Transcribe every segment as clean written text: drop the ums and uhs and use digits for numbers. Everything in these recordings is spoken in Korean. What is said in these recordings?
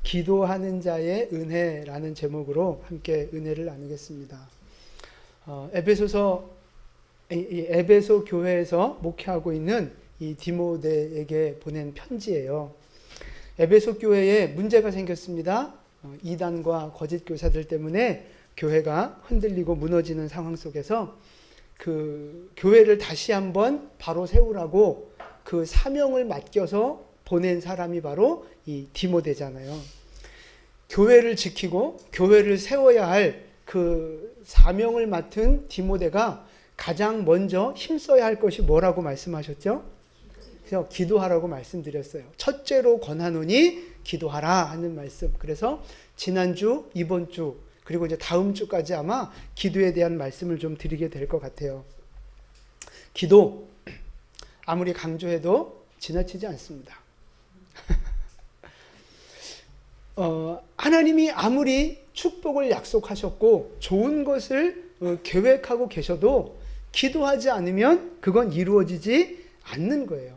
기도하는 자의 은혜라는 제목으로 함께 은혜를 나누겠습니다. 에베소 교회에서 목회하고 있는 이 디모데에게 보낸 편지예요. 에베소 교회에 문제가 생겼습니다. 이단과 거짓 교사들 때문에 교회가 흔들리고 무너지는 상황 속에서 그 교회를 다시 한번 바로 세우라고 그 사명을 맡겨서 보낸 사람이 바로 이 디모데잖아요. 교회를 지키고 교회를 세워야 할 그 사명을 맡은 디모데가 가장 먼저 힘써야 할 것이 뭐라고 말씀하셨죠? 그래서 기도하라고 말씀드렸어요. 첫째로 권하노니 기도하라 하는 말씀. 그래서 지난주, 이번 주, 그리고 이제 다음 주까지 아마 기도에 대한 말씀을 좀 드리게 될 것 같아요. 기도, 아무리 강조해도 지나치지 않습니다. 하나님이 아무리 축복을 약속하셨고 좋은 것을 계획하고 계셔도 기도하지 않으면 그건 이루어지지 않는 거예요.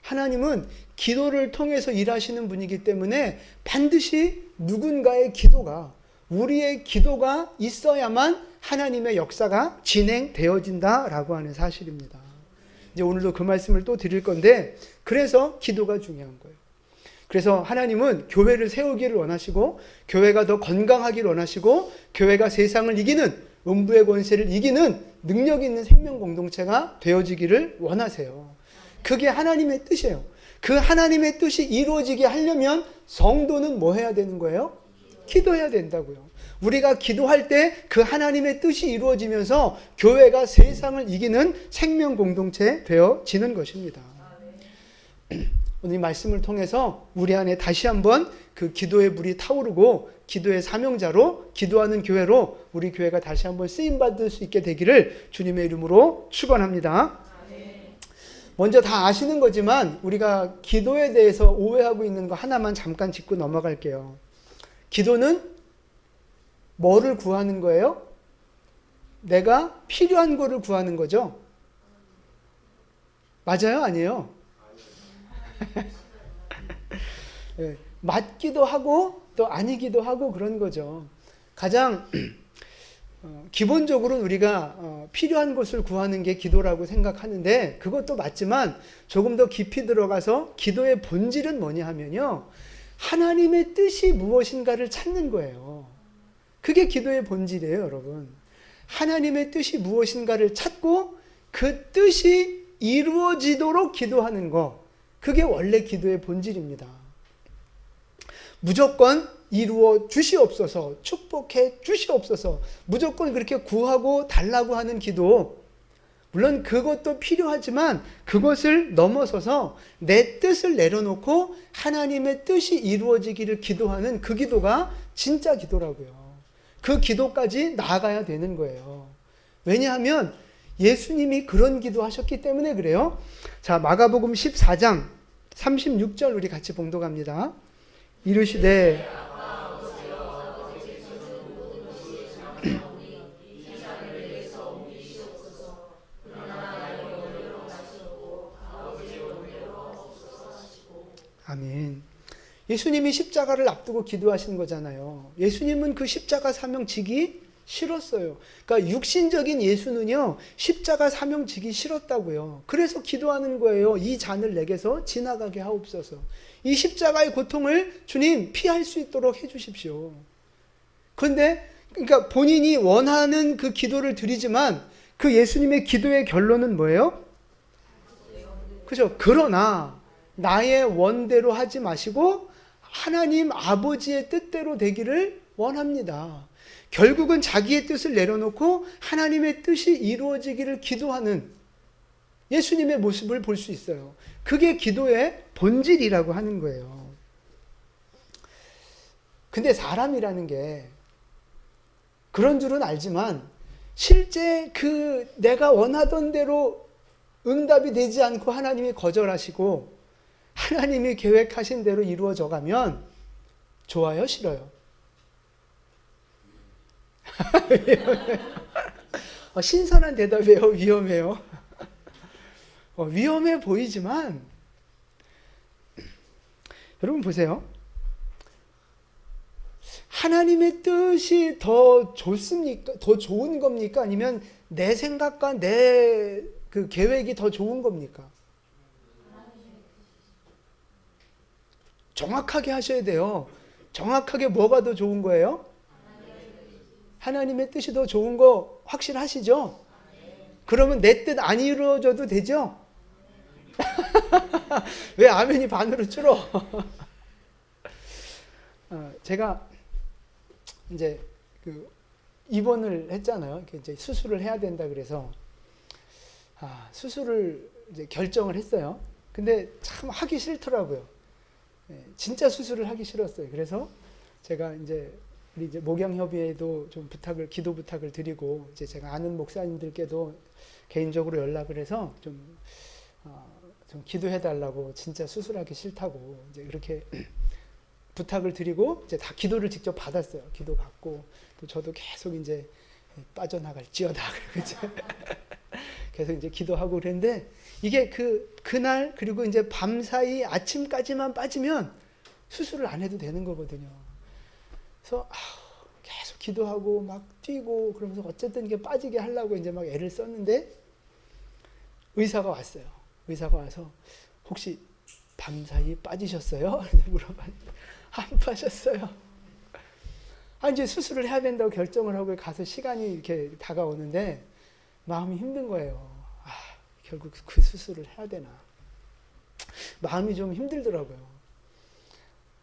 하나님은 기도를 통해서 일하시는 분이기 때문에 반드시 누군가의 기도가, 우리의 기도가 있어야만 하나님의 역사가 진행되어진다라고 하는 사실입니다. 이제 오늘도 그 말씀을 또 드릴 건데, 그래서 기도가 중요한 거예요. 그래서 하나님은 교회를 세우기를 원하시고, 교회가 더 건강하기를 원하시고, 교회가 세상을 이기는, 음부의 권세를 이기는 능력 있는 생명 공동체가 되어지기를 원하세요. 그게 하나님의 뜻이에요. 그 하나님의 뜻이 이루어지게 하려면 성도는 뭐 해야 되는 거예요? 기도해야 된다고요. 우리가 기도할 때 그 하나님의 뜻이 이루어지면서 교회가 세상을 이기는 생명 공동체 되어지는 것입니다. 오늘 이 말씀을 통해서 우리 안에 다시 한번 그 기도의 불이 타오르고 기도의 사명자로, 기도하는 교회로 우리 교회가 다시 한번 쓰임받을 수 있게 되기를 주님의 이름으로 축원합니다. 먼저 다 아시는 거지만 우리가 기도에 대해서 오해하고 있는 거 하나만 잠깐 짚고 넘어갈게요. 기도는 뭐를 구하는 거예요? 내가 필요한 거를 구하는 거죠? 맞아요? 아니에요? 네, 맞기도 하고 또 아니기도 하고 그런 거죠. 가장 기본적으로 우리가 필요한 것을 구하는 게 기도라고 생각하는데, 그것도 맞지만 조금 더 깊이 들어가서 기도의 본질은 뭐냐 하면요, 하나님의 뜻이 무엇인가를 찾는 거예요. 그게 기도의 본질이에요, 여러분. 하나님의 뜻이 무엇인가를 찾고 그 뜻이 이루어지도록 기도하는 거, 그게 원래 기도의 본질입니다. 무조건 이루어 주시옵소서, 축복해 주시옵소서, 무조건 그렇게 구하고 달라고 하는 기도, 물론 그것도 필요하지만 그것을 넘어서서 내 뜻을 내려놓고 하나님의 뜻이 이루어지기를 기도하는 그 기도가 진짜 기도라고요. 그 기도까지 나아가야 되는 거예요. 왜냐하면 예수님이 그런 기도하셨기 때문에 그래요. 자, 마가복음 14장 36절 우리 같이 봉독합니다. 이르시되 아멘. 예수님이 십자가를 앞두고 기도하신 거잖아요. 예수님은 그 십자가 사명 지기 싫었어요. 그러니까 육신적인 예수는요, 십자가 사명 지기 싫었다고요. 그래서 기도하는 거예요. 이 잔을 내게서 지나가게 하옵소서. 이 십자가의 고통을 주님 피할 수 있도록 해주십시오. 그런데 그러니까 본인이 원하는 그 기도를 드리지만 그 예수님의 기도의 결론은 뭐예요? 그죠? 그러나 나의 원대로 하지 마시고 하나님 아버지의 뜻대로 되기를 원합니다. 결국은 자기의 뜻을 내려놓고 하나님의 뜻이 이루어지기를 기도하는 예수님의 모습을 볼 수 있어요. 그게 기도의 본질이라고 하는 거예요. 근데 사람이라는 게 그런 줄은 알지만 실제 그 내가 원하던 대로 응답이 되지 않고 하나님이 거절하시고 하나님이 계획하신 대로 이루어져 가면 좋아요, 싫어요? 신선한 대답이에요, 위험해요? 위험해 보이지만 여러분 보세요. 하나님의 뜻이 더 좋습니까? 더 좋은 겁니까? 아니면 내 생각과 내 그 계획이 더 좋은 겁니까? 정확하게 하셔야 돼요. 정확하게 뭐가 더 좋은 거예요? 하나님의 뜻이 더 좋은 거 확실하시죠? 그러면 내 뜻 안 이루어져도 되죠? 왜 아멘이 반으로 줄어? 제가 이제 그 입원을 했잖아요. 이제 수술을 해야 된다 그래서 수술을 이제 결정을 했어요. 근데 참 하기 싫더라고요. 진짜 수술을 하기 싫었어요. 그래서 제가 이제 우리 이제 목양협의회에도 좀 기도 부탁을 드리고 이제 제가 아는 목사님들께도 개인적으로 연락을 해서 좀 기도해 달라고, 진짜 수술하기 싫다고 이제 그렇게 부탁을 드리고 이제 다 기도를 직접 받았어요. 기도 받고 또 저도 계속 이제 빠져나갈지어다 그러고 계속 이제 기도하고 그랬는데 이게 그날 그리고 이제 밤사이 아침까지만 빠지면 수술을 안 해도 되는 거거든요. 그래서 계속 기도하고 막 뛰고 그러면서 어쨌든 이게 빠지게 하려고 이제 막 애를 썼는데 의사가 왔어요. 의사가 와서 혹시 밤사이 빠지셨어요? 물어봤는데 안 빠졌어요. 이제 수술을 해야 된다고 결정을 하고 가서 시간이 이렇게 다가오는데 마음이 힘든 거예요. 결국 그 수술을 해야 되나. 마음이 좀 힘들더라고요.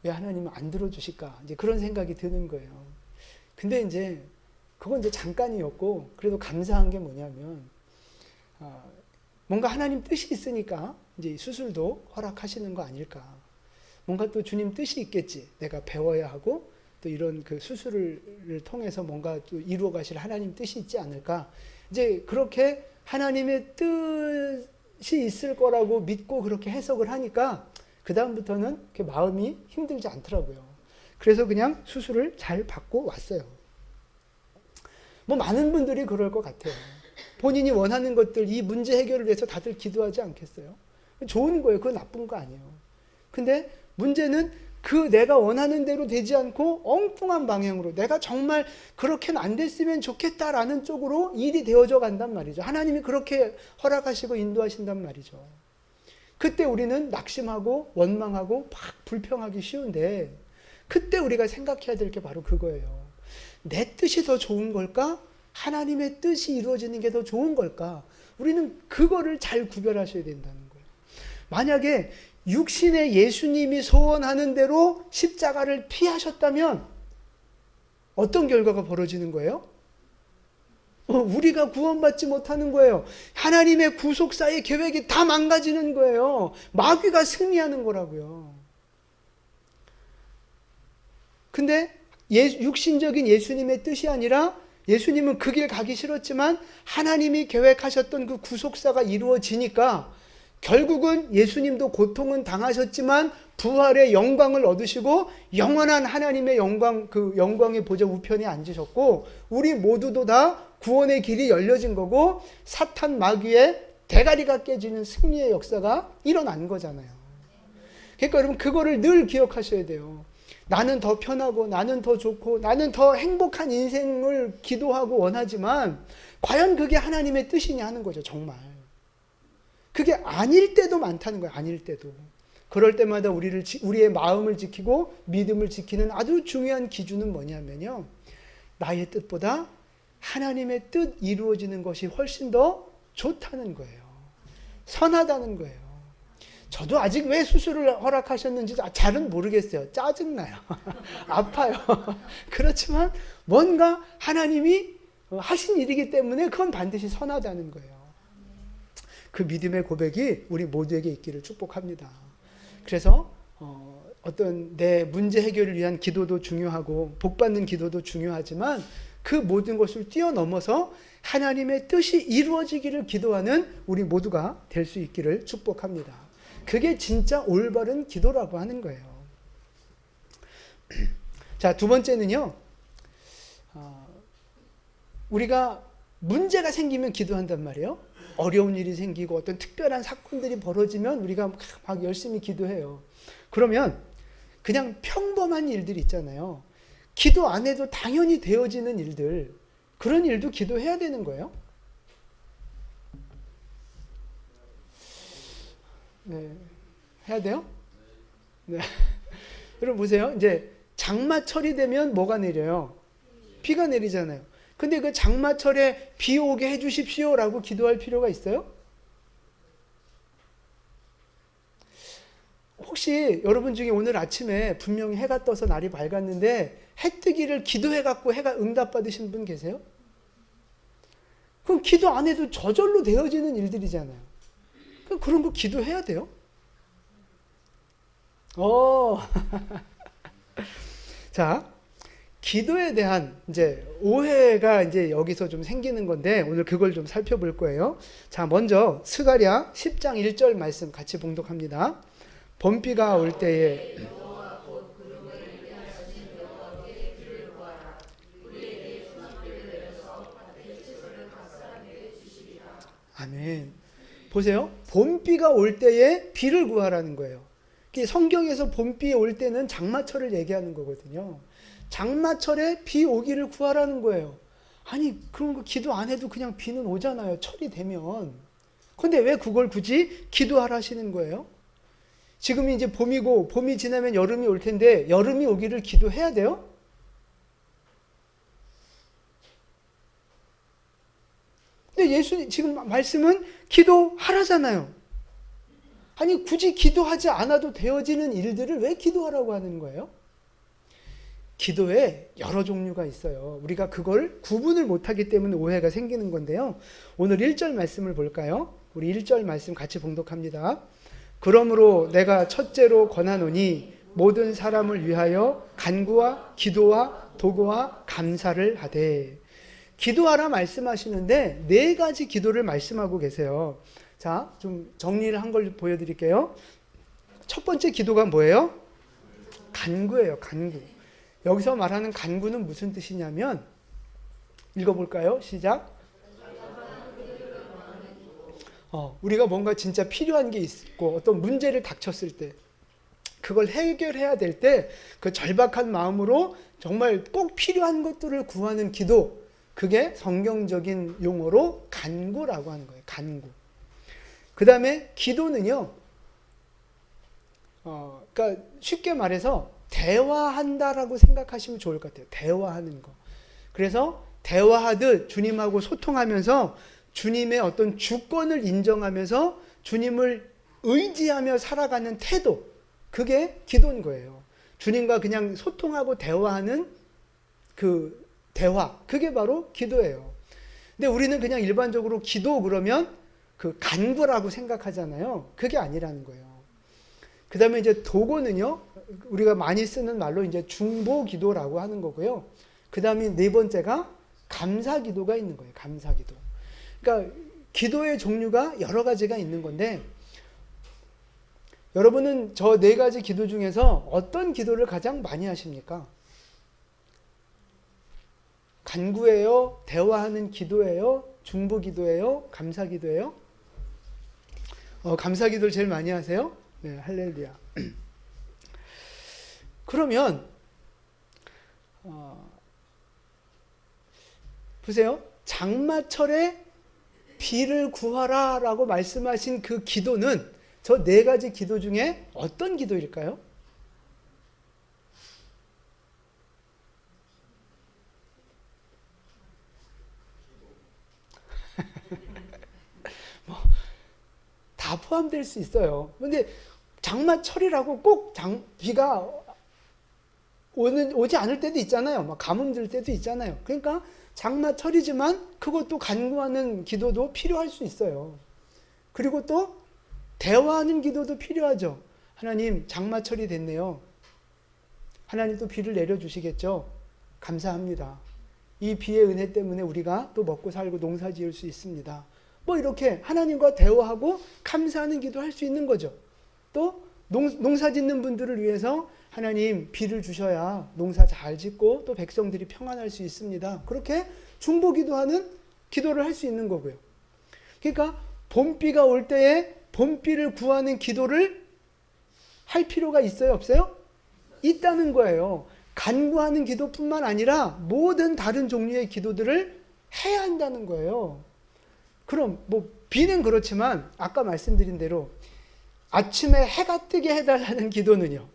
왜 하나님은 안 들어주실까? 이제 그런 생각이 드는 거예요. 근데 이제 그건 이제 잠깐이었고, 그래도 감사한 게 뭐냐면, 뭔가 하나님 뜻이 있으니까 이제 수술도 허락하시는 거 아닐까. 뭔가 또 주님 뜻이 있겠지. 내가 배워야 하고, 또 이런 그 수술을 통해서 뭔가 또 이루어 가실 하나님 뜻이 있지 않을까. 이제 그렇게 하나님의 뜻이 있을 거라고 믿고 그렇게 해석을 하니까 그다음부터는 마음이 힘들지 않더라고요. 그래서 그냥 수술을 잘 받고 왔어요. 뭐 많은 분들이 그럴 것 같아요. 본인이 원하는 것들, 이 문제 해결을 위해서 다들 기도하지 않겠어요? 좋은 거예요. 그건 나쁜 거 아니에요. 근데 문제는 내가 원하는 대로 되지 않고 엉뚱한 방향으로 내가 정말 그렇게는 안 됐으면 좋겠다라는 쪽으로 일이 되어져 간단 말이죠. 하나님이 그렇게 허락하시고 인도하신단 말이죠. 그때 우리는 낙심하고 원망하고 막 불평하기 쉬운데 그때 우리가 생각해야 될 게 바로 그거예요. 내 뜻이 더 좋은 걸까? 하나님의 뜻이 이루어지는 게 더 좋은 걸까? 우리는 그거를 잘 구별하셔야 된다는 거예요. 만약에 육신의 예수님이 소원하는 대로 십자가를 피하셨다면 어떤 결과가 벌어지는 거예요? 우리가 구원받지 못하는 거예요. 하나님의 구속사의 계획이 다 망가지는 거예요. 마귀가 승리하는 거라고요. 근데 육신적인 예수님의 뜻이 아니라 예수님은 그 길 가기 싫었지만 하나님이 계획하셨던 그 구속사가 이루어지니까 결국은 예수님도 고통은 당하셨지만 부활의 영광을 얻으시고 영원한 하나님의 영광, 그 영광의 보좌 우편에 앉으셨고 우리 모두도 다 구원의 길이 열려진 거고 사탄 마귀의 대가리가 깨지는 승리의 역사가 일어난 거잖아요. 그러니까 여러분 그거를 늘 기억하셔야 돼요. 나는 더 편하고 나는 더 좋고 나는 더 행복한 인생을 기도하고 원하지만 과연 그게 하나님의 뜻이냐 하는 거죠. 정말. 그게 아닐 때도 많다는 거예요. 아닐 때도. 그럴 때마다 우리의 마음을 지키고 믿음을 지키는 아주 중요한 기준은 뭐냐면요. 나의 뜻보다 하나님의 뜻 이루어지는 것이 훨씬 더 좋다는 거예요. 선하다는 거예요. 저도 아직 왜 수술을 허락하셨는지 잘은 모르겠어요. 짜증나요. 아파요. 그렇지만 뭔가 하나님이 하신 일이기 때문에 그건 반드시 선하다는 거예요. 그 믿음의 고백이 우리 모두에게 있기를 축복합니다. 그래서 어떤 내 문제 해결을 위한 기도도 중요하고 복받는 기도도 중요하지만 그 모든 것을 뛰어넘어서 하나님의 뜻이 이루어지기를 기도하는 우리 모두가 될 수 있기를 축복합니다. 그게 진짜 올바른 기도라고 하는 거예요. 자, 두 번째는요. 우리가 문제가 생기면 기도한단 말이에요. 어려운 일이 생기고 어떤 특별한 사건들이 벌어지면 우리가 막 열심히 기도해요. 그러면 그냥 평범한 일들이 있잖아요. 기도 안 해도 당연히 되어지는 일들, 그런 일도 기도해야 되는 거예요. 네. 해야 돼요? 네. 여러분 보세요. 이제 장마철이 되면 뭐가 내려요? 비가 내리잖아요. 근데 그 장마철에 비 오게 해주십시오라고 기도할 필요가 있어요? 혹시 여러분 중에 오늘 아침에 분명히 해가 떠서 날이 밝았는데 해 뜨기를 기도해갖고 해가 응답받으신 분 계세요? 그럼 기도 안 해도 저절로 되어지는 일들이잖아요. 그럼 그런 거 기도해야 돼요? 자, 기도에 대한 이제 오해가 이제 여기서 좀 생기는 건데 오늘 그걸 좀 살펴볼 거예요. 자, 먼저 스가랴 10장 1절 말씀 같이 봉독합니다. 봄비가 올 때에 아멘. 보세요. 봄비가 올 때에 비를 구하라는 거예요. 성경에서 봄비 올 때는 장마철을 얘기하는 거거든요. 장마철에 비 오기를 구하라는 거예요. 아니 그런 거 기도 안 해도 그냥 비는 오잖아요. 철이 되면. 근데 왜 그걸 굳이 기도하라 하시는 거예요? 지금이 이제 봄이고 봄이 지나면 여름이 올 텐데 여름이 오기를 기도해야 돼요? 근데 예수님 지금 말씀은 기도하라잖아요. 아니 굳이 기도하지 않아도 되어지는 일들을 왜 기도하라고 하는 거예요? 기도에 여러 종류가 있어요. 우리가 그걸 구분을 못하기 때문에 오해가 생기는 건데요. 오늘 1절 말씀을 볼까요? 우리 1절 말씀 같이 봉독합니다. 그러므로 내가 첫째로 권하노니 모든 사람을 위하여 간구와 기도와 도구와 감사를 하되. 기도하라 말씀하시는데 네 가지 기도를 말씀하고 계세요. 자, 좀 정리를 한 걸 보여드릴게요. 첫 번째 기도가 뭐예요? 간구예요. 간구. 여기서 말하는 간구는 무슨 뜻이냐면 읽어볼까요? 시작. 우리가 뭔가 진짜 필요한 게 있고 어떤 문제를 닥쳤을 때 그걸 해결해야 될 때 그 절박한 마음으로 정말 꼭 필요한 것들을 구하는 기도, 그게 성경적인 용어로 간구라고 하는 거예요. 간구. 그 다음에 기도는요, 그러니까 쉽게 말해서 대화한다라고 생각하시면 좋을 것 같아요. 대화하는 거. 그래서 대화하듯 주님하고 소통하면서 주님의 어떤 주권을 인정하면서 주님을 의지하며 살아가는 태도, 그게 기도인 거예요. 주님과 그냥 소통하고 대화하는 그 대화, 그게 바로 기도예요. 근데 우리는 그냥 일반적으로 기도 그러면 그 간구라고 생각하잖아요. 그게 아니라는 거예요. 그 다음에 이제 도구는요, 우리가 많이 쓰는 말로 이제 중보 기도라고 하는 거고요. 그 다음에 네 번째가 감사 기도가 있는 거예요. 감사 기도. 그러니까 기도의 종류가 여러 가지가 있는 건데, 여러분은 저 네 가지 기도 중에서 어떤 기도를 가장 많이 하십니까? 간구예요? 대화하는 기도예요? 중보 기도예요? 감사 기도예요? 감사 기도를 제일 많이 하세요? 네, 할렐루야. 그러면 보세요. 장마철에 비를 구하라 라고 말씀하신 그 기도는 저 네 가지 기도 중에 어떤 기도일까요? 다 포함될 수 있어요. 근데 장마철이라고 꼭 비가 오지 않을 때도 있잖아요. 막 가뭄 들 때도 있잖아요. 그러니까 장마철이지만 그것도 간구하는 기도도 필요할 수 있어요. 그리고 또 대화하는 기도도 필요하죠. 하나님, 장마철이 됐네요. 하나님 또 비를 내려주시겠죠. 감사합니다. 이 비의 은혜 때문에 우리가 또 먹고 살고 농사 지을 수 있습니다. 뭐 이렇게 하나님과 대화하고 감사하는 기도할 수 있는 거죠. 또 농사 짓는 분들을 위해서 하나님 비를 주셔야 농사 잘 짓고 또 백성들이 평안할 수 있습니다. 그렇게 중보 기도하는 기도를 할 수 있는 거고요. 그러니까 봄비가 올 때에 봄비를 구하는 기도를 할 필요가 있어요? 없어요? 있다는 거예요. 간구하는 기도뿐만 아니라 모든 다른 종류의 기도들을 해야 한다는 거예요. 그럼 뭐 비는 그렇지만 아까 말씀드린 대로 아침에 해가 뜨게 해달라는 기도는요.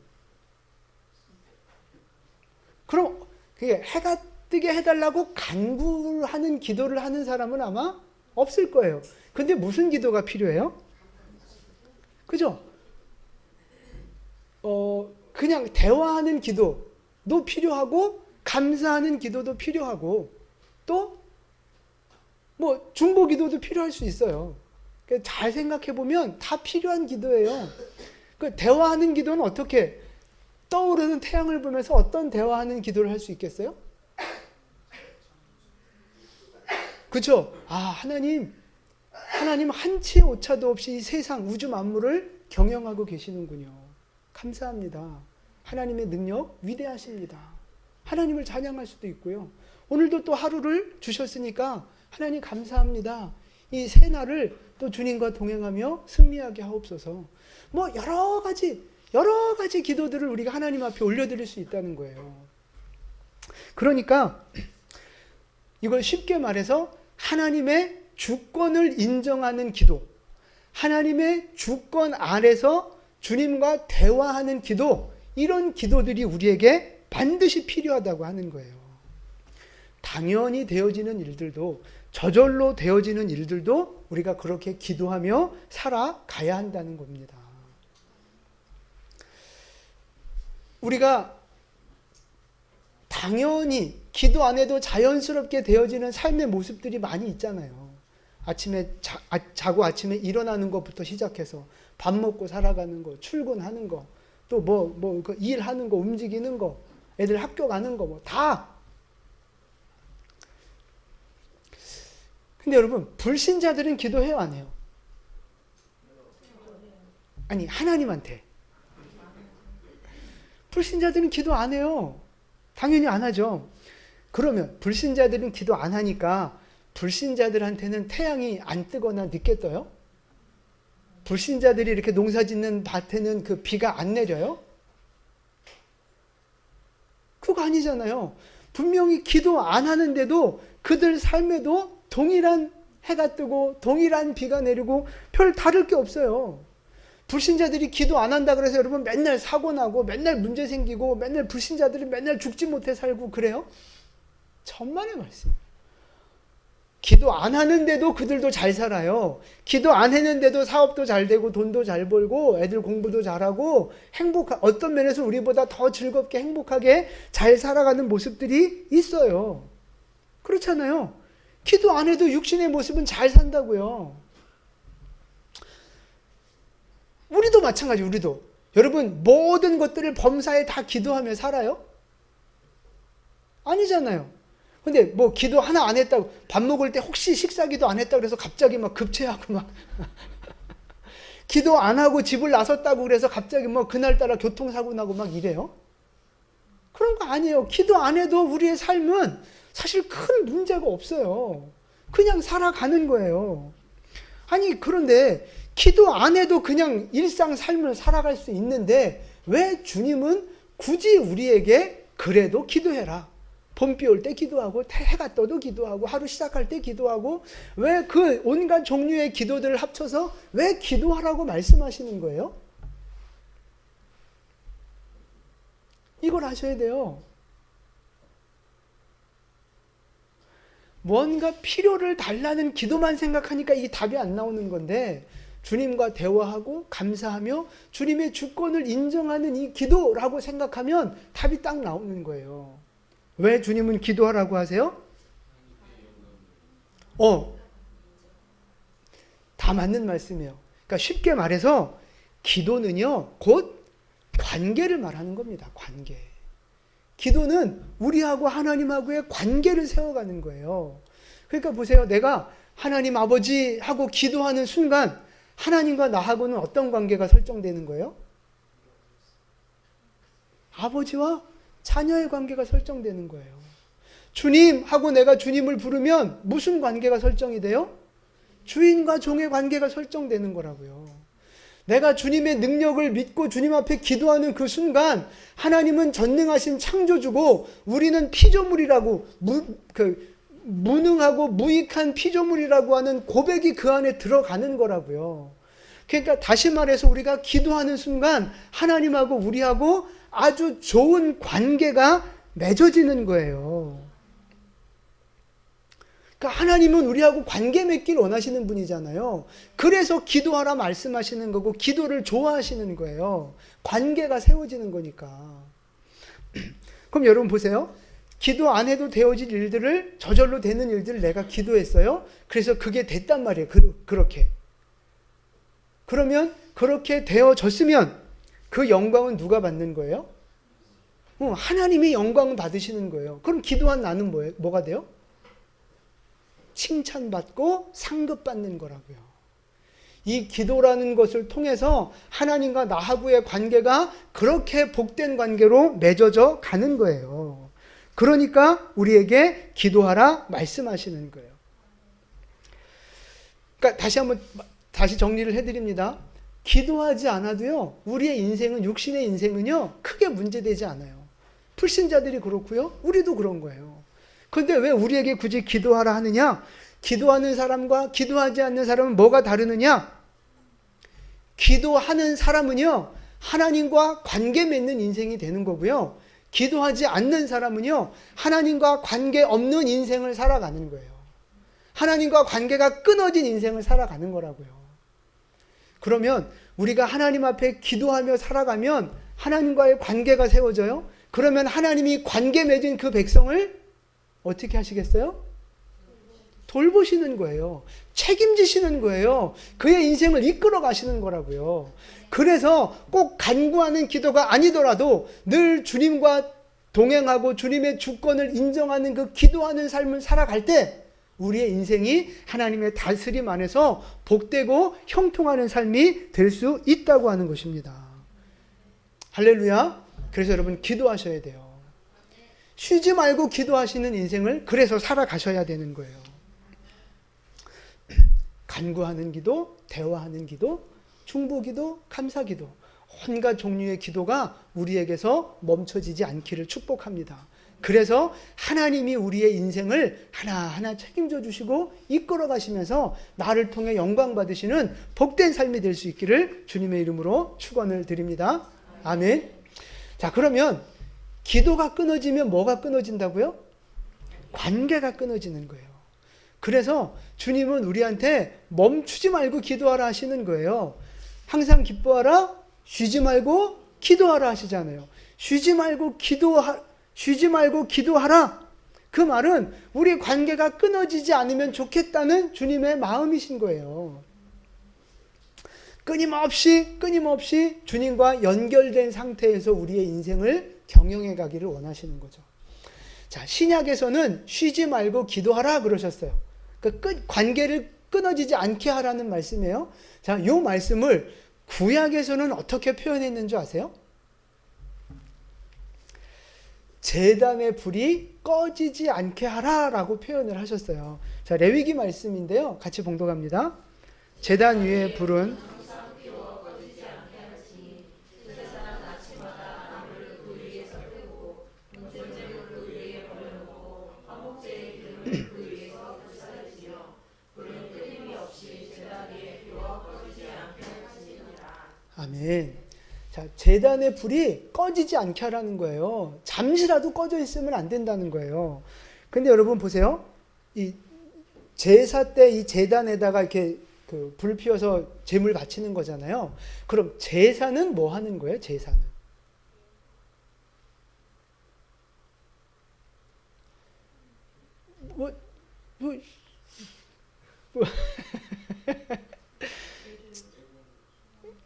그럼 그게 해가 뜨게 해달라고 간구하는 기도를 하는 사람은 아마 없을 거예요. 근데 무슨 기도가 필요해요? 그죠? 그냥 대화하는 기도도 필요하고 감사하는 기도도 필요하고 또 뭐 중보 기도도 필요할 수 있어요. 잘 생각해 보면 다 필요한 기도예요. 그 대화하는 기도는 어떻게 떠오르는 태양을 보면서 어떤 대화하는 기도를 할 수 있겠어요? 그렇죠? 아, 하나님 한치 오차도 없이 이 세상 우주 만물을 경영하고 계시는군요. 감사합니다. 하나님의 능력 위대하십니다. 하나님을 찬양할 수도 있고요. 오늘도 또 하루를 주셨으니까 하나님 감사합니다. 이 새 날을 또 주님과 동행하며 승리하게 하옵소서. 뭐 여러 가지 기도들을 우리가 하나님 앞에 올려드릴 수 있다는 거예요. 그러니까 이걸 쉽게 말해서 하나님의 주권을 인정하는 기도, 하나님의 주권 아래서 주님과 대화하는 기도, 이런 기도들이 우리에게 반드시 필요하다고 하는 거예요. 당연히 되어지는 일들도, 저절로 되어지는 일들도 우리가 그렇게 기도하며 살아가야 한다는 겁니다. 우리가 당연히 기도 안 해도 자연스럽게 되어지는 삶의 모습들이 많이 있잖아요. 아침에 자고 아침에 일어나는 것부터 시작해서 밥 먹고 살아가는 거, 출근하는 거, 또 일하는 거, 움직이는 거, 애들 학교 가는 거, 다. 근데 여러분, 불신자들은 기도해요, 안 해요? 아니, 하나님한테. 불신자들은 기도 안 해요. 당연히 안 하죠. 그러면 불신자들은 기도 안 하니까 불신자들한테는 태양이 안 뜨거나 늦게 떠요? 불신자들이 이렇게 농사 짓는 밭에는 그 비가 안 내려요? 그거 아니잖아요. 분명히 기도 안 하는데도 그들 삶에도 동일한 해가 뜨고 동일한 비가 내리고 별 다를 게 없어요. 불신자들이 기도 안 한다 그래서 여러분 맨날 사고 나고 맨날 문제 생기고 맨날 불신자들이 맨날 죽지 못해 살고 그래요? 천만의 말씀. 기도 안 하는데도 그들도 잘 살아요. 기도 안 했는데도 사업도 잘 되고 돈도 잘 벌고 애들 공부도 잘하고 어떤 면에서 우리보다 더 즐겁게 행복하게 잘 살아가는 모습들이 있어요. 그렇잖아요. 기도 안 해도 육신의 모습은 잘 산다고요. 우리도 마찬가지, 우리도. 여러분, 모든 것들을 범사에 다 기도하며 살아요? 아니잖아요. 근데 뭐 기도 하나 안 했다고, 밥 먹을 때 혹시 식사 기도 안 했다고 그래서 갑자기 막 급체하고 막 기도 안 하고 집을 나섰다고 그래서 갑자기 뭐 그날따라 교통사고 나고 막 이래요? 그런 거 아니에요. 기도 안 해도 우리의 삶은 사실 큰 문제가 없어요. 그냥 살아가는 거예요. 아니, 그런데 기도 안 해도 그냥 일상 삶을 살아갈 수 있는데 왜 주님은 굳이 우리에게 그래도 기도해라. 봄비 올 때 기도하고 해가 떠도 기도하고 하루 시작할 때 기도하고 왜 그 온갖 종류의 기도들을 합쳐서 왜 기도하라고 말씀하시는 거예요? 이걸 아셔야 돼요. 뭔가 필요를 달라는 기도만 생각하니까 이게 답이 안 나오는 건데 주님과 대화하고 감사하며 주님의 주권을 인정하는 이 기도라고 생각하면 답이 딱 나오는 거예요. 왜 주님은 기도하라고 하세요? 다 맞는 말씀이에요. 그러니까 쉽게 말해서 기도는요, 곧 관계를 말하는 겁니다. 관계. 기도는 우리하고 하나님하고의 관계를 세워가는 거예요. 그러니까 보세요. 내가 하나님 아버지 하고 기도하는 순간 하나님과 나하고는 어떤 관계가 설정되는 거예요? 아버지와 자녀의 관계가 설정되는 거예요. 주님 하고 내가 주님을 부르면 무슨 관계가 설정이 돼요? 주인과 종의 관계가 설정되는 거라고요. 내가 주님의 능력을 믿고 주님 앞에 기도하는 그 순간 하나님은 전능하신 창조주고 우리는 피조물이라고 무능하고 무익한 피조물이라고 하는 고백이 그 안에 들어가는 거라고요. 그러니까 다시 말해서 우리가 기도하는 순간 하나님하고 우리하고 아주 좋은 관계가 맺어지는 거예요. 그러니까 하나님은 우리하고 관계 맺기를 원하시는 분이잖아요. 그래서 기도하라 말씀하시는 거고 기도를 좋아하시는 거예요. 관계가 세워지는 거니까. 그럼 여러분 보세요. 기도 안 해도 되어질 일들을 저절로 되는 일들을 내가 기도했어요. 그래서 그게 됐단 말이에요. 그렇게. 그러면 그렇게 되어졌으면 그 영광은 누가 받는 거예요? 하나님이 영광을 받으시는 거예요. 그럼 기도한 나는 뭐가 돼요? 칭찬받고 상급받는 거라고요. 이 기도라는 것을 통해서 하나님과 나하고의 관계가 그렇게 복된 관계로 맺어져 가는 거예요. 그러니까 우리에게 기도하라 말씀하시는 거예요. 그러니까 다시 정리를 해드립니다. 기도하지 않아도요, 우리의 인생은, 육신의 인생은요, 크게 문제되지 않아요. 불신자들이 그렇고요, 우리도 그런 거예요. 그런데 왜 우리에게 굳이 기도하라 하느냐? 기도하는 사람과 기도하지 않는 사람은 뭐가 다르느냐? 기도하는 사람은요, 하나님과 관계 맺는 인생이 되는 거고요. 기도하지 않는 사람은요, 하나님과 관계 없는 인생을 살아가는 거예요. 하나님과 관계가 끊어진 인생을 살아가는 거라고요. 그러면 우리가 하나님 앞에 기도하며 살아가면 하나님과의 관계가 세워져요. 그러면 하나님이 관계 맺은 그 백성을 어떻게 하시겠어요? 돌보시는 거예요. 책임지시는 거예요. 그의 인생을 이끌어 가시는 거라고요. 그래서 꼭 간구하는 기도가 아니더라도 늘 주님과 동행하고 주님의 주권을 인정하는 그 기도하는 삶을 살아갈 때 우리의 인생이 하나님의 다스림 안에서 복되고 형통하는 삶이 될 수 있다고 하는 것입니다. 할렐루야. 그래서 여러분 기도하셔야 돼요. 쉬지 말고 기도하시는 인생을 그래서 살아가셔야 되는 거예요. 간구하는 기도, 대화하는 기도, 중보기도, 감사기도, 온갖 종류의 기도가 우리에게서 멈춰지지 않기를 축복합니다. 그래서 하나님이 우리의 인생을 하나하나 책임져 주시고 이끌어 가시면서 나를 통해 영광 받으시는 복된 삶이 될 수 있기를 주님의 이름으로 축원을 드립니다. 아멘. 자, 그러면 기도가 끊어지면 뭐가 끊어진다고요? 관계가 끊어지는 거예요. 그래서 주님은 우리한테 멈추지 말고 기도하라 하시는 거예요. 항상 기뻐하라, 쉬지 말고 기도하라 하시잖아요. 쉬지 말고 기도하라. 그 말은 우리 관계가 끊어지지 않으면 좋겠다는 주님의 마음이신 거예요. 끊임없이 주님과 연결된 상태에서 우리의 인생을 경영해 가기를 원하시는 거죠. 자, 신약에서는 쉬지 말고 기도하라 그러셨어요. 관계를 끊어지지 않게 하라는 말씀이에요. 자, 이 말씀을 구약에서는 어떻게 표현했는 줄 아세요? 제단의 불이 꺼지지 않게 하라라고 표현을 하셨어요. 자, 레위기 말씀인데요. 같이 봉독합니다. 제단 위의 불은 아멘. 자, 제단의 불이 꺼지지 않게 하라는 거예요. 잠시라도 꺼져 있으면 안 된다는 거예요. 근데 여러분 보세요. 이 제사 때 이 제단에다가 이렇게 불 피워서 제물 바치는 거잖아요. 그럼 제사는 뭐 하는 거예요? 제사는.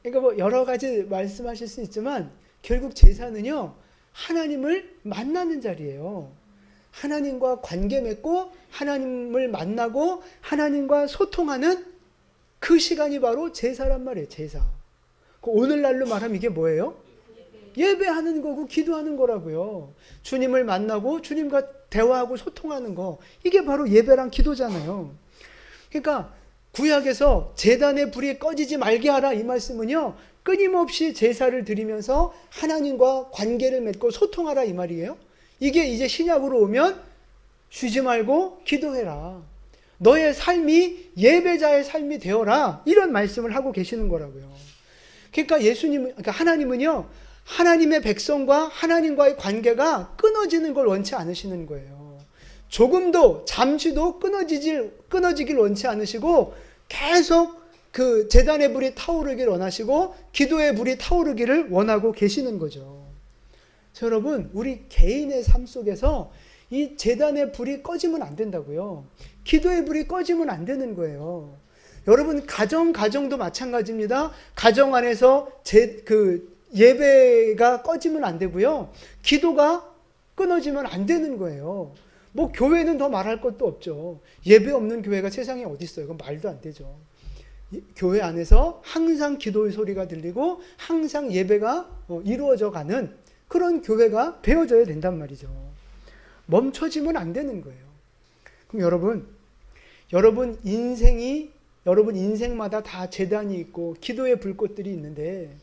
그러니까 여러 가지 말씀하실 수 있지만 결국 제사는요, 하나님을 만나는 자리예요. 하나님과 관계 맺고 하나님을 만나고 하나님과 소통하는 그 시간이 바로 제사란 말이에요. 제사. 오늘날로 말하면 이게 뭐예요? 예배하는 거고 기도하는 거라고요. 주님을 만나고 주님과 대화하고 소통하는 거, 이게 바로 예배랑 기도잖아요. 그러니까 구약에서 제단의 불이 꺼지지 말게 하라 이 말씀은요, 끊임없이 제사를 드리면서 하나님과 관계를 맺고 소통하라 이 말이에요. 이게 이제 신약으로 오면 쉬지 말고 기도해라. 너의 삶이 예배자의 삶이 되어라. 이런 말씀을 하고 계시는 거라고요. 그러니까 그러니까 하나님은요, 하나님의 백성과 하나님과의 관계가 끊어지는 걸 원치 않으시는 거예요. 조금도 잠시도 끊어지길 원치 않으시고 계속 그 제단의 불이 타오르길 원하시고 기도의 불이 타오르기를 원하고 계시는 거죠. 여러분, 우리 개인의 삶 속에서 이 제단의 불이 꺼지면 안 된다고요. 기도의 불이 꺼지면 안 되는 거예요. 여러분, 가정도 마찬가지입니다. 가정 안에서 예배가 꺼지면 안 되고요. 기도가 끊어지면 안 되는 거예요. 뭐 교회는 더 말할 것도 없죠. 예배 없는 교회가 세상에 어디 있어요? 그건 말도 안 되죠. 교회 안에서 항상 기도의 소리가 들리고 항상 예배가 이루어져 가는 그런 교회가 되어져야 된단 말이죠. 멈춰지면 안 되는 거예요. 그럼 여러분 인생마다 다 제단이 있고 기도의 불꽃들이 있는데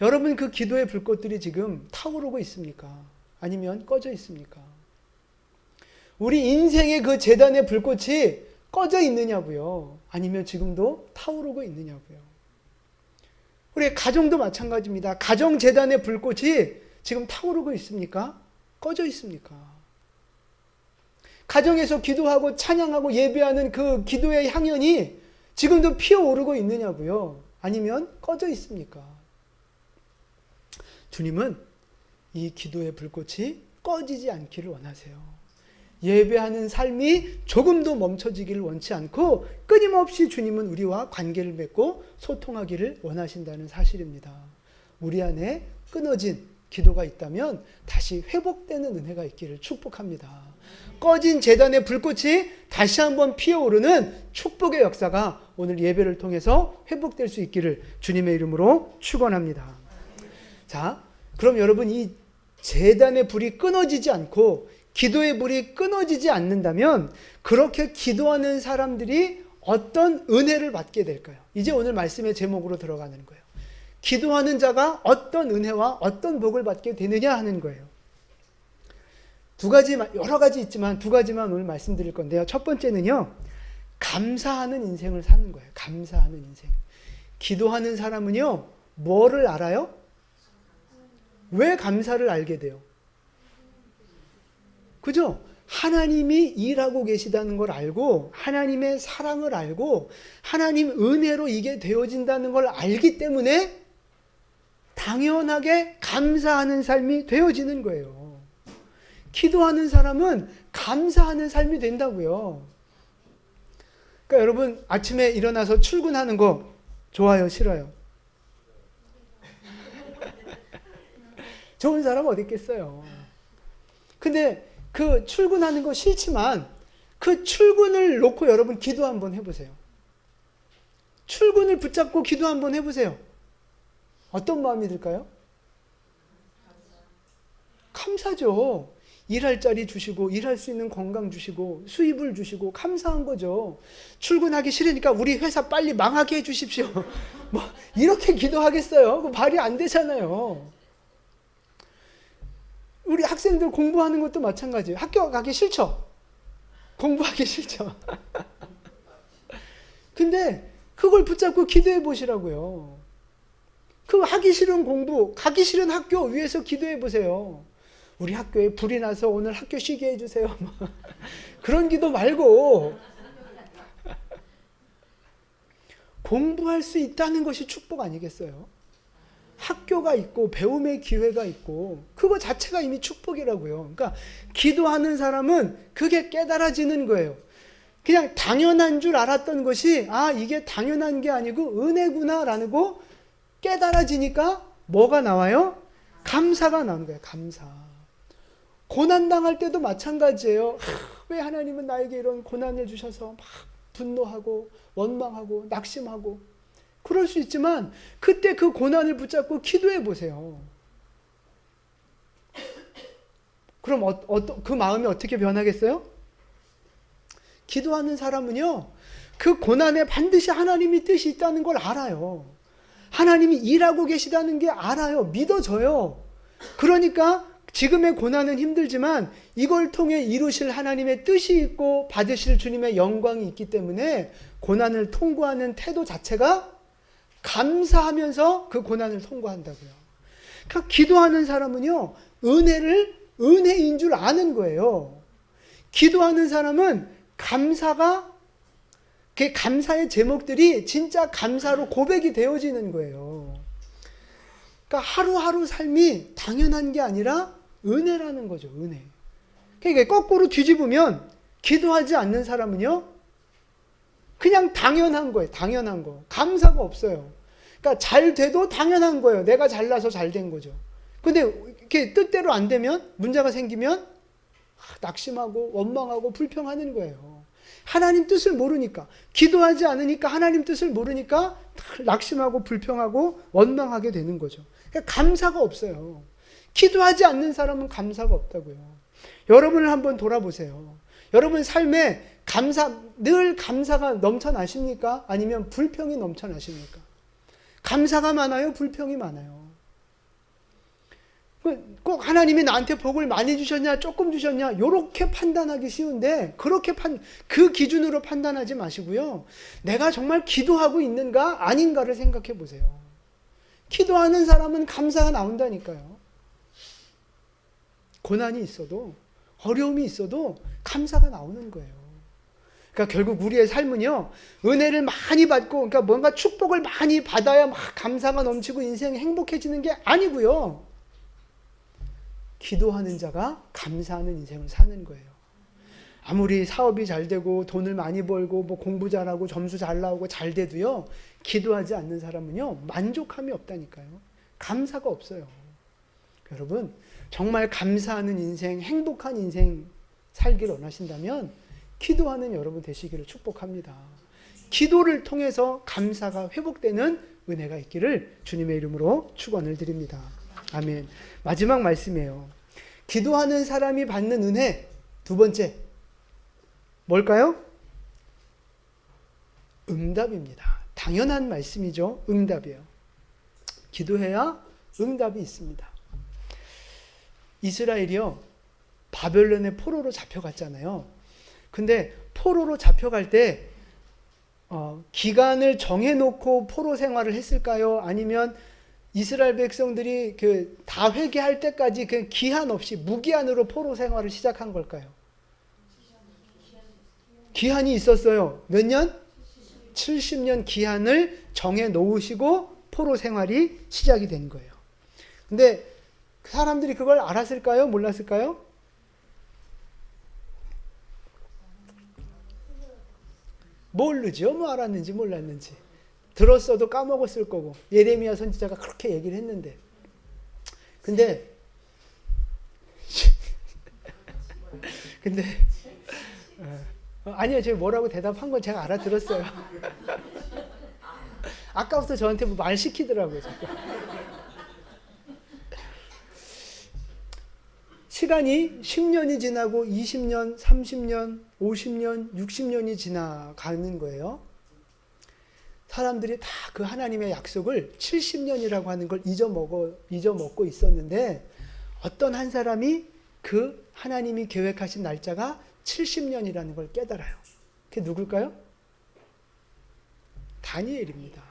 여러분 그 기도의 불꽃들이 지금 타오르고 있습니까? 아니면 꺼져 있습니까? 우리 인생의 그 제단의 불꽃이 꺼져 있느냐고요? 아니면 지금도 타오르고 있느냐고요? 우리 가정도 마찬가지입니다. 가정 제단의 불꽃이 지금 타오르고 있습니까? 꺼져 있습니까? 가정에서 기도하고 찬양하고 예배하는 그 기도의 향연이 지금도 피어오르고 있느냐고요? 아니면 꺼져 있습니까? 주님은 이 기도의 불꽃이 꺼지지 않기를 원하세요. 예배하는 삶이 조금도 멈춰지기를 원치 않고 끊임없이 주님은 우리와 관계를 맺고 소통하기를 원하신다는 사실입니다. 우리 안에 끊어진 기도가 있다면 다시 회복되는 은혜가 있기를 축복합니다. 꺼진 제단의 불꽃이 다시 한번 피어오르는 축복의 역사가 오늘 예배를 통해서 회복될 수 있기를 주님의 이름으로 축원합니다. 자, 그럼 여러분 이 제단의 불이 끊어지지 않고 기도의 불이 끊어지지 않는다면 그렇게 기도하는 사람들이 어떤 은혜를 받게 될까요? 이제 오늘 말씀의 제목으로 들어가는 거예요. 기도하는 자가 어떤 은혜와 어떤 복을 받게 되느냐 하는 거예요. 여러 가지 있지만 두 가지만 오늘 말씀드릴 건데요. 첫 번째는요, 감사하는 인생을 사는 거예요. 감사하는 인생. 기도하는 사람은요, 뭐를 알아요? 왜 감사를 알게 돼요? 그죠? 하나님이 일하고 계시다는 걸 알고 하나님의 사랑을 알고 하나님 은혜로 이게 되어진다는 걸 알기 때문에 당연하게 감사하는 삶이 되어지는 거예요. 기도하는 사람은 감사하는 삶이 된다고요. 그러니까 여러분 아침에 일어나서 출근하는 거 좋아요, 싫어요? 좋은 사람 어디 있겠어요. 근데 그 출근하는 거 싫지만 그 출근을 놓고 여러분 기도 한번 해보세요. 출근을 붙잡고 기도 한번 해보세요. 어떤 마음이 들까요? 감사죠. 일할 자리 주시고 일할 수 있는 건강 주시고 수입을 주시고 감사한 거죠. 출근하기 싫으니까 우리 회사 빨리 망하게 해 주십시오. 뭐 이렇게 기도하겠어요? 그 말이 안 되잖아요. 우리 학생들 공부하는 것도 마찬가지예요. 학교 가기 싫죠? 공부하기 싫죠? 근데 그걸 붙잡고 기도해 보시라고요. 그 하기 싫은 공부, 가기 싫은 학교 위해서 기도해 보세요. 우리 학교에 불이 나서 오늘 학교 쉬게 해주세요. 그런 기도 말고 공부할 수 있다는 것이 축복 아니겠어요? 학교가 있고 배움의 기회가 있고 그거 자체가 이미 축복이라고요. 그러니까 기도하는 사람은 그게 깨달아지는 거예요. 그냥 당연한 줄 알았던 것이 이게 당연한 게 아니고 은혜구나라고 깨달아지니까 뭐가 나와요? 감사가 나오는 거예요. 감사. 고난당할 때도 마찬가지예요. 왜 하나님은 나에게 이런 고난을 주셔서 막 분노하고 원망하고 낙심하고 그럴 수 있지만 그때 그 고난을 붙잡고 기도해 보세요. 그럼 그 마음이 어떻게 변하겠어요? 기도하는 사람은요, 그 고난에 반드시 하나님이 뜻이 있다는 걸 알아요. 하나님이 일하고 계시다는 게 알아요. 믿어져요. 그러니까 지금의 고난은 힘들지만 이걸 통해 이루실 하나님의 뜻이 있고 받으실 주님의 영광이 있기 때문에 고난을 통과하는 태도 자체가 감사하면서 그 고난을 통과한다고요. 그러니까 기도하는 사람은요, 은혜인 줄 아는 거예요. 기도하는 사람은 그 감사의 제목들이 진짜 감사로 고백이 되어지는 거예요. 그러니까 하루하루 삶이 당연한 게 아니라 은혜라는 거죠, 은혜. 그러니까 거꾸로 뒤집으면 기도하지 않는 사람은요, 그냥 당연한 거예요, 당연한 거. 감사가 없어요. 그러니까 잘 돼도 당연한 거예요. 내가 잘나서 잘 된 거죠. 근데 이렇게 뜻대로 안 되면, 문제가 생기면 낙심하고 원망하고 불평하는 거예요. 하나님 뜻을 모르니까, 기도하지 않으니까 하나님 뜻을 모르니까 낙심하고 불평하고 원망하게 되는 거죠. 그러니까 감사가 없어요. 기도하지 않는 사람은 감사가 없다고요. 여러분을 한번 돌아보세요. 여러분 삶에 늘 감사가 넘쳐나십니까? 아니면 불평이 넘쳐나십니까? 감사가 많아요? 불평이 많아요? 꼭 하나님이 나한테 복을 많이 주셨냐, 조금 주셨냐, 이렇게 판단하기 쉬운데, 그 기준으로 판단하지 마시고요. 내가 정말 기도하고 있는가, 아닌가를 생각해 보세요. 기도하는 사람은 감사가 나온다니까요. 고난이 있어도, 어려움이 있어도 감사가 나오는 거예요. 그러니까 결국 우리의 삶은요, 은혜를 많이 받고, 그러니까 뭔가 축복을 많이 받아야 막 감사가 넘치고 인생이 행복해지는 게 아니고요. 기도하는 자가 감사하는 인생을 사는 거예요. 아무리 사업이 잘 되고 돈을 많이 벌고 뭐 공부 잘하고 점수 잘 나오고 잘 돼도요, 기도하지 않는 사람은요, 만족함이 없다니까요. 감사가 없어요. 여러분, 정말 감사하는 인생, 행복한 인생 살기를 원하신다면 기도하는 여러분 되시기를 축복합니다. 기도를 통해서 감사가 회복되는 은혜가 있기를 주님의 이름으로 축원을 드립니다. 아멘. 마지막 말씀이에요. 기도하는 사람이 받는 은혜, 두 번째 뭘까요? 응답입니다. 당연한 말씀이죠. 응답이에요. 기도해야 응답이 있습니다. 이스라엘이요, 바벨론의 포로로 잡혀갔잖아요. 근데 포로로 잡혀갈 때 기간을 정해놓고 포로 생활을 했을까요? 아니면 이스라엘 백성들이 다 회개할 때까지 그 기한 없이 무기한으로 포로 생활을 시작한 걸까요? 기한이 있었어요. 몇 년? 70년 기한을 정해 놓으시고 포로 생활이 시작이 된 거예요. 근데 사람들이 그걸 알았을까요? 몰랐을까요? 모르죠. 뭐 알았는지 몰랐는지. 들었어도 까먹었을 거고, 예레미야 선지자가 그렇게 얘기를 했는데. 근데 아니요, 제가 뭐라고 대답한 건 제가 알아들었어요. 아까부터 저한테 뭐 말 시키더라고요. 자꾸. 시간이 10년이 지나고 20년, 30년, 50년, 60년이 지나가는 거예요. 사람들이 다 그 하나님의 약속을 70년이라고 하는 걸 잊어먹고 있었는데, 어떤 한 사람이 그 하나님이 계획하신 날짜가 70년이라는 걸 깨달아요. 그게 누굴까요? 다니엘입니다.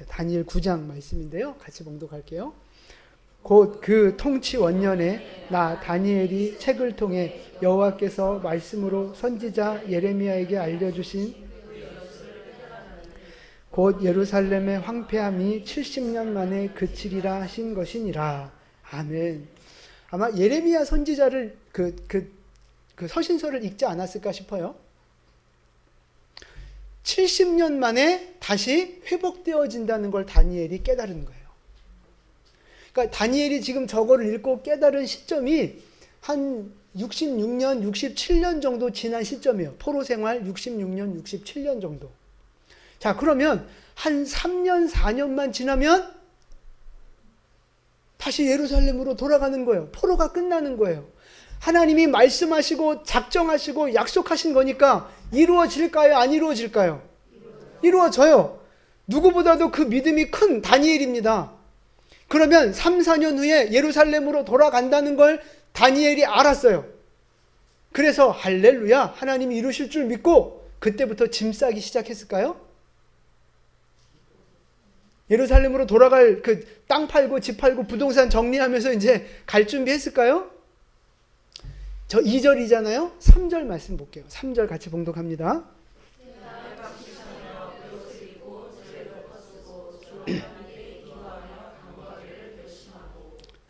다니엘 9장 말씀인데요. 같이 봉독할게요. 곧 그 통치 원년에 나 다니엘이 책을 통해 여호와께서 말씀으로 선지자 예레미야에게 알려주신 곧 예루살렘의 황폐함이 70년 만에 그치리라 하신 것이니라. 아멘. 아마 예레미야 선지자를 그 서신서를 읽지 않았을까 싶어요. 70년 만에 다시 회복되어진다는 걸 다니엘이 깨달은 거예요. 그러니까 다니엘이 지금 저거를 읽고 깨달은 시점이 한 66년, 67년 정도 지난 시점이에요. 포로 생활 66년, 67년 정도. 자, 그러면 한 3년, 4년만 지나면 다시 예루살렘으로 돌아가는 거예요. 포로가 끝나는 거예요. 하나님이 말씀하시고 작정하시고 약속하신 거니까 이루어질까요? 안 이루어질까요? 이루어져요. 누구보다도 그 믿음이 큰 다니엘입니다. 그러면 3, 4년 후에 예루살렘으로 돌아간다는 걸 다니엘이 알았어요. 그래서 할렐루야, 하나님이 이루실 줄 믿고 그때부터 짐 싸기 시작했을까요? 예루살렘으로 돌아갈 그 땅 팔고 집 팔고 부동산 정리하면서 이제 갈 준비했을까요? 저 2절이잖아요. 3절 말씀 볼게요. 3절 같이 봉독합니다.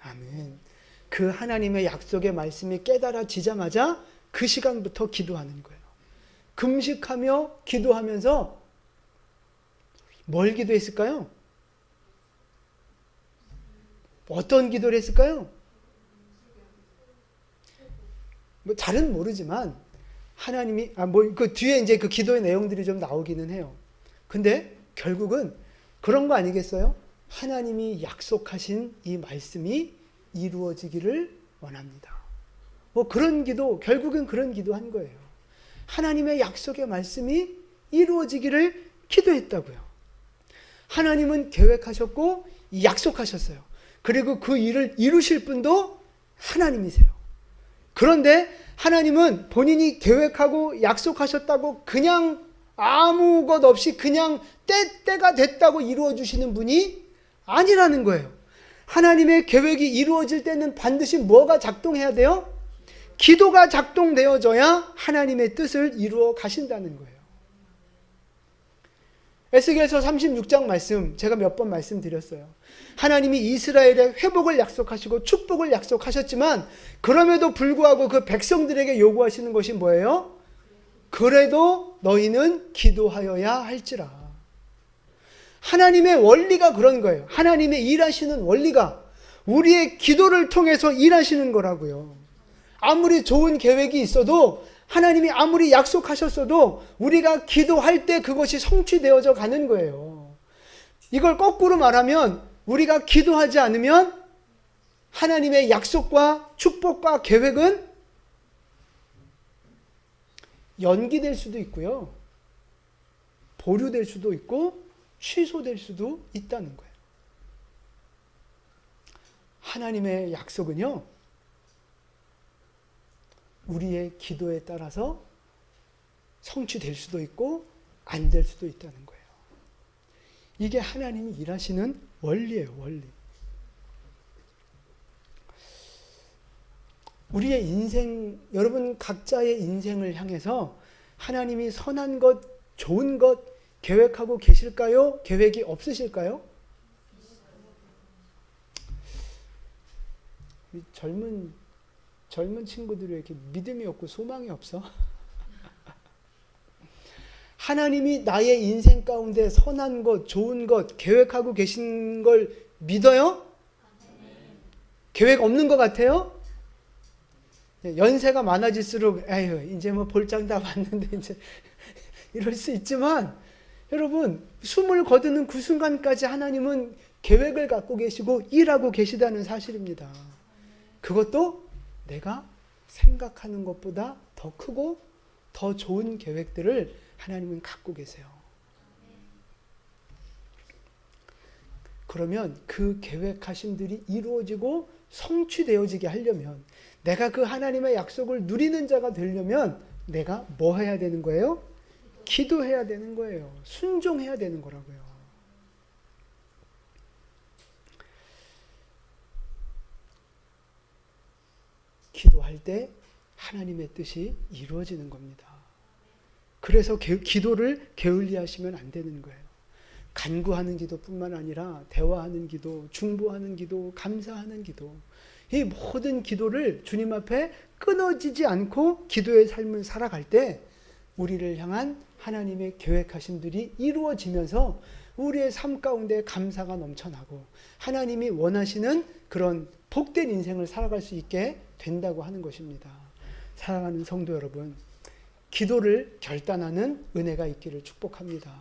아멘. 그 하나님의 약속의 말씀이 깨달아지자마자 그 시간부터 기도하는 거예요. 금식하며 기도하면서 뭘 기도했을까요? 어떤 기도를 했을까요? 뭐 잘은 모르지만 하나님이 그 뒤에 이제 그 기도의 내용들이 좀 나오기는 해요. 근데 결국은 그런 거 아니겠어요? 하나님이 약속하신 이 말씀이 이루어지기를 원합니다. 뭐 그런 기도, 결국은 그런 기도한 거예요. 하나님의 약속의 말씀이 이루어지기를 기도했다고요. 하나님은 계획하셨고 약속하셨어요. 그리고 그 일을 이루실 분도 하나님이세요. 그런데 하나님은 본인이 계획하고 약속하셨다고 그냥 아무 것 없이 그냥 때가 됐다고 이루어 주시는 분이 아니라는 거예요. 하나님의 계획이 이루어질 때는 반드시 뭐가 작동해야 돼요? 기도가 작동되어져야 하나님의 뜻을 이루어 가신다는 거예요. 에스겔서 36장 말씀 제가 몇 번 말씀드렸어요. 하나님이 이스라엘의 회복을 약속하시고 축복을 약속하셨지만 그럼에도 불구하고 그 백성들에게 요구하시는 것이 뭐예요? 그래도 너희는 기도하여야 할지라. 하나님의 원리가 그런 거예요. 하나님의 일하시는 원리가 우리의 기도를 통해서 일하시는 거라고요. 아무리 좋은 계획이 있어도 하나님이 아무리 약속하셨어도 우리가 기도할 때 그것이 성취되어져 가는 거예요. 이걸 거꾸로 말하면 우리가 기도하지 않으면 하나님의 약속과 축복과 계획은 연기될 수도 있고요. 보류될 수도 있고 취소될 수도 있다는 거예요. 하나님의 약속은요, 우리의 기도에 따라서 성취될 수도 있고 안 될 수도 있다는 거예요. 이게 하나님이 일하시는 원리예요, 원리. 우리의 인생, 여러분 각자의 인생을 향해서 하나님이 선한 것, 좋은 것 계획하고 계실까요? 계획이 없으실까요? 젊은 친구들이 이렇게 믿음이 없고 소망이 없어? 하나님이 나의 인생 가운데 선한 것, 좋은 것 계획하고 계신 걸 믿어요? 계획 없는 것 같아요? 연세가 많아질수록 에휴 이제 뭐 볼장 다 봤는데 이제 이럴 수 있지만 여러분 숨을 거두는 그 순간까지 하나님은 계획을 갖고 계시고 일하고 계시다는 사실입니다. 그것도 내가 생각하는 것보다 더 크고 더 좋은 계획들을 하나님은 갖고 계세요. 그러면 그 계획하심들이 이루어지고 성취되어지게 하려면 내가 그 하나님의 약속을 누리는 자가 되려면 내가 뭐 해야 되는 거예요? 기도해야 되는 거예요. 순종해야 되는 거라고요. 기도할 때 하나님의 뜻이 이루어지는 겁니다. 그래서 기도를 게을리하시면 안 되는 거예요. 간구하는 기도뿐만 아니라 대화하는 기도, 중보하는 기도, 감사하는 기도, 이 모든 기도를 주님 앞에 끊어지지 않고 기도의 삶을 살아갈 때 우리를 향한 하나님의 계획하심들이 이루어지면서 우리의 삶 가운데 감사가 넘쳐나고 하나님이 원하시는 그런 복된 인생을 살아갈 수 있게 된다고 하는 것입니다. 사랑하는 성도 여러분, 기도를 결단하는 은혜가 있기를 축복합니다.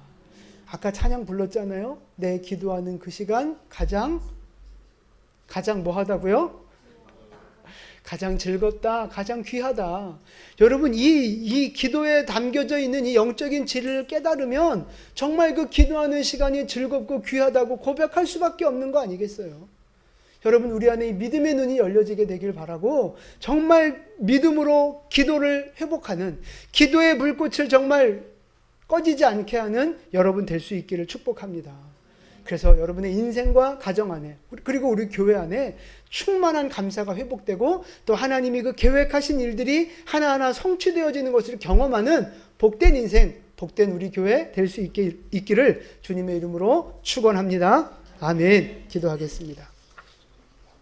아까 찬양 불렀잖아요. 내 기도하는 그 시간 가장 뭐 하다고요? 가장 즐겁다, 가장 귀하다. 여러분, 이 기도에 담겨져 있는 이 영적인 진리를 깨달으면 정말 그 기도하는 시간이 즐겁고 귀하다고 고백할 수밖에 없는 거 아니겠어요? 여러분, 우리 안에 이 믿음의 눈이 열려지게 되길 바라고, 정말 믿음으로 기도를 회복하는, 기도의 불꽃을 정말 꺼지지 않게 하는 여러분 될 수 있기를 축복합니다. 그래서 여러분의 인생과 가정 안에, 그리고 우리 교회 안에 충만한 감사가 회복되고, 또 하나님이 그 계획하신 일들이 하나하나 성취되어지는 것을 경험하는 복된 인생, 복된 우리 교회 될 수 있기를 주님의 이름으로 축원합니다. 아멘. 기도하겠습니다.